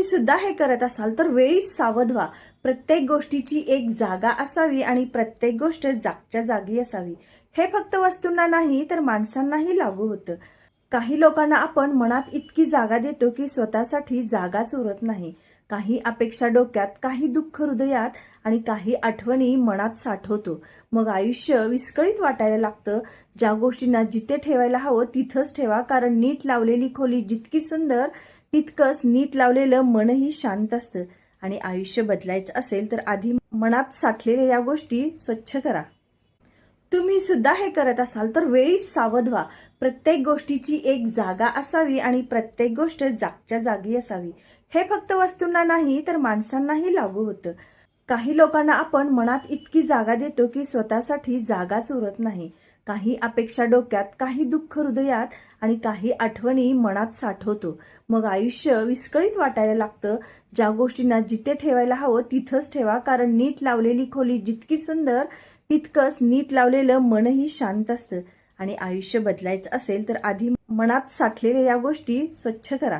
तुम्ही सुद्धा हे करत असाल तर वेळीच सावध व्हा। प्रत्येक गोष्टीची एक जागा असावी आणि प्रत्येक गोष्ट जागच्या जागी असावी। हे फक्त वस्तूंना नाही तर माणसांनाही लागू होतं। काही लोकांना आपण मनात इतकी जागा देतो की स्वतःसाठी जागाच उरत नाही। काही अपेक्षा डोक्यात, काही दुःख हृदयात आणि काही आठवणी मनात साठवतो। मग आयुष्य विस्कळीत वाटायला लागतं। ज्या गोष्टींना जिथे ठेवायला हवं तिथंच ठेवा, कारण नीट लावलेली खोली जितकी सुंदर तितकंच नीट लावलेलं मनही शांत असतं। आणि आयुष्य बदलायचं असेल तर आधी मनात साठलेल्या या गोष्टी स्वच्छ करा। तुम्ही सुद्धा हे करत असाल तर वेळीच सावध व्हा। प्रत्येक गोष्टीची एक जागा असावी आणि प्रत्येक गोष्ट जागच्या जागी असावी। हे फक्त वस्तूंना नाही तर माणसांनाही लागू होतं। काही लोकांना आपण मनात इतकी जागा देतो की स्वतःसाठी जागाच उरत नाही। काही अपेक्षा डोक्यात, काही दुःख हृदयात आणि काही आठवणी मनात साठवतो। मग आयुष्य विस्कळीत वाटायला लागतं। ज्या गोष्टींना जिथे ठेवायला हवं तिथंच ठेवा, कारण नीट लावलेली खोली जितकी सुंदर तितकंच नीट लावलेलं मनही शांत असतं। आणि आयुष्य बदलायचं असेल तर आधी मनात साठलेल्या या गोष्टी स्वच्छ करा।